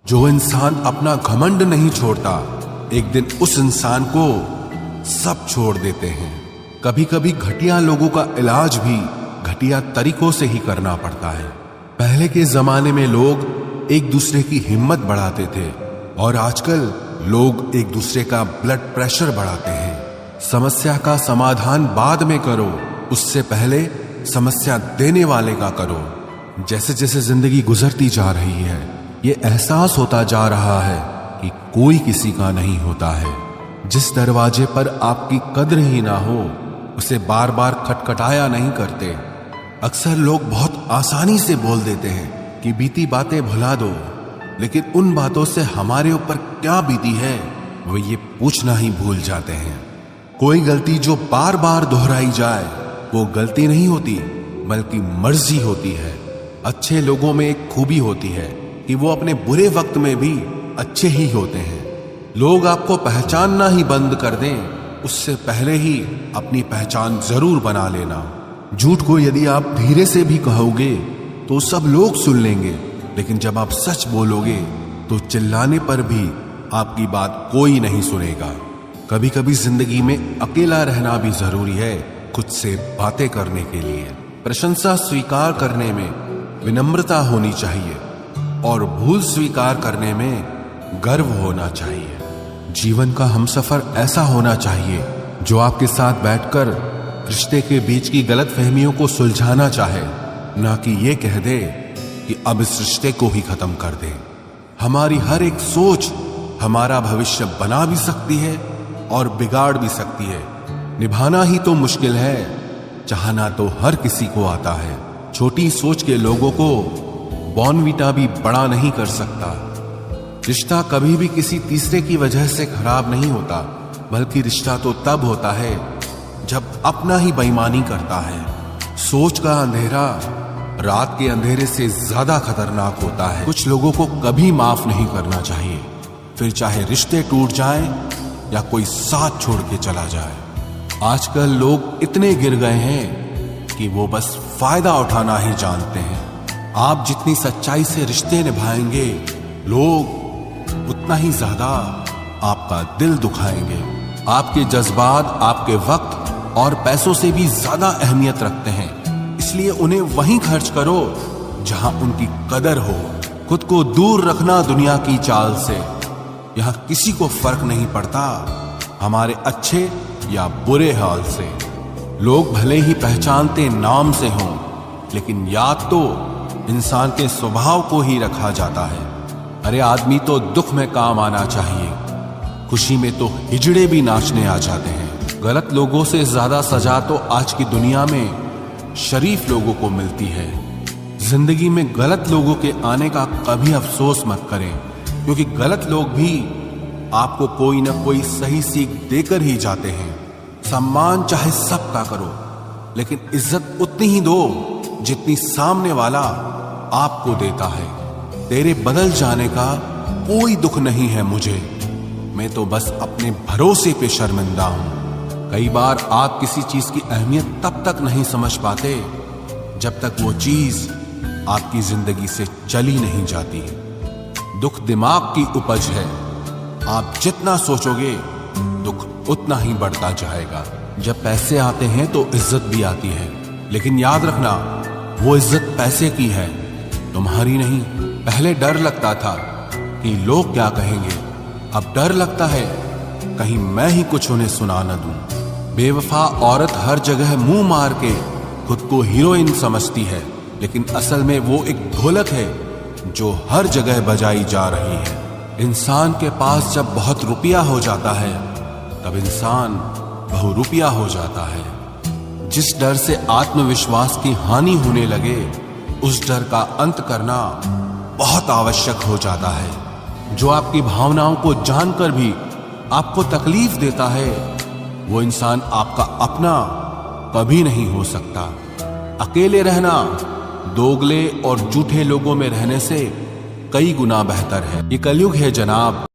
जो इंसान अपना घमंड नहीं छोड़ता, एक दिन उस इंसान को सब छोड़ देते हैं। कभी कभी घटिया लोगों का इलाज भी घटिया तरीकों से ही करना पड़ता है। पहले के जमाने में लोग एक दूसरे की हिम्मत बढ़ाते थे और आजकल लोग एक दूसरे का ब्लड प्रेशर बढ़ाते हैं। समस्या का समाधान बाद में करो, उससे पहले समस्या देने वाले का करो। जैसे जैसे जिंदगी गुजरती जा रही है, ये एहसास होता जा रहा है कि कोई किसी का नहीं होता है। जिस दरवाजे पर आपकी कद्र ही ना हो, उसे बार बार खटखटाया नहीं करते। अक्सर लोग बहुत आसानी से बोल देते हैं कि बीती बातें भुला दो, लेकिन उन बातों से हमारे ऊपर क्या बीती है वो ये पूछना ही भूल जाते हैं। कोई गलती जो बार बार दोहराई जाए वो गलती नहीं होती, बल्कि मर्जी होती है। अच्छे लोगों में एक खूबी होती है कि वो अपने बुरे वक्त में भी अच्छे ही होते हैं। लोग आपको पहचानना ही बंद कर दें, उससे पहले ही अपनी पहचान जरूर बना लेना। झूठ को यदि आप धीरे से भी कहोगे तो सब लोग सुन लेंगे, लेकिन जब आप सच बोलोगे तो चिल्लाने पर भी आपकी बात कोई नहीं सुनेगा। कभी कभी जिंदगी में अकेला रहना भी जरूरी है, खुद से बातें करने के लिए। प्रशंसा स्वीकार करने में विनम्रता होनी चाहिए और भूल स्वीकार करने में गर्व होना चाहिए। जीवन का हमसफर ऐसा होना चाहिए जो आपके साथ बैठकर रिश्ते के बीच की गलतफहमियों को सुलझाना चाहे, ना कि ये कह दे कि अब इस रिश्ते को ही खत्म कर दे। हमारी हर एक सोच हमारा भविष्य बना भी सकती है और बिगाड़ भी सकती है। निभाना ही तो मुश्किल है, चाहना तो हर किसी को आता है। छोटी सोच के लोगों को बॉर्नवीटा भी बड़ा नहीं कर सकता। रिश्ता कभी भी किसी तीसरे की वजह से खराब नहीं होता, बल्कि रिश्ता तो तब होता है जब अपना ही बेईमानी करता है। सोच का अंधेरा रात के अंधेरे से ज्यादा खतरनाक होता है। कुछ लोगों को कभी माफ नहीं करना चाहिए, फिर चाहे रिश्ते टूट जाएं या कोई साथ छोड़ के चला जाए। आजकल लोग इतने गिर गए हैं कि वो बस फायदा उठाना ही जानते हैं। आप जितनी सच्चाई से रिश्ते निभाएंगे, लोग उतना ही ज्यादा आपका दिल दुखाएंगे। आपके जज्बात आपके वक्त और पैसों से भी ज्यादा अहमियत रखते हैं, इसलिए उन्हें वहीं खर्च करो जहां उनकी कदर हो। खुद को दूर रखना दुनिया की चाल से। यहां किसी को फर्क नहीं पड़ता हमारे अच्छे या बुरे हाल से। लोग भले ही पहचानते नाम से हों, लेकिन याद तो इंसान के स्वभाव को ही रखा जाता है। अरे आदमी तो दुख में काम आना चाहिए, खुशी में तो हिजड़े भी नाचने आ जाते हैं। गलत लोगों से ज्यादा सजा तो आज की दुनिया में शरीफ लोगों को मिलती है। जिंदगी में गलत लोगों के आने का कभी अफसोस मत करें, क्योंकि गलत लोग भी आपको कोई ना कोई सही सीख देकर ही जाते हैं। सम्मान चाहे सबका करो, लेकिन इज्जत उतनी ही दो जितनी सामने वाला आपको देता है। तेरे बदल जाने का कोई दुख नहीं है मुझे, मैं तो बस अपने भरोसे पे शर्मिंदा हूं। कई बार आप किसी चीज की अहमियत तब तक नहीं समझ पाते जब तक वो चीज आपकी जिंदगी से चली नहीं जाती। दुख दिमाग की उपज है, आप जितना सोचोगे दुख उतना ही बढ़ता जाएगा। जब पैसे आते हैं तो इज्जत भी आती है, लेकिन याद रखना वो इज्जत पैसे की है, तुम्हारी नहीं। पहले डर लगता था कि लोग क्या कहेंगे, अब डर लगता है कहीं मैं ही कुछ उन्हें सुना न दूं। बेवफा औरत हर जगह मुंह मार के खुद को हीरोइन समझती है, लेकिन असल में वो एक ढोलक है जो हर जगह बजाई जा रही है। इंसान के पास जब बहुत रुपया हो जाता है, तब इंसान बहुरुपया हो जाता है। जिस डर से आत्मविश्वास की हानि होने लगे, उस डर का अंत करना बहुत आवश्यक हो जाता है। जो आपकी भावनाओं को जानकर भी आपको तकलीफ देता है, वो इंसान आपका अपना कभी नहीं हो सकता। अकेले रहना दोगले और झूठे लोगों में रहने से कई गुना बेहतर है। ये कलयुग है जनाब।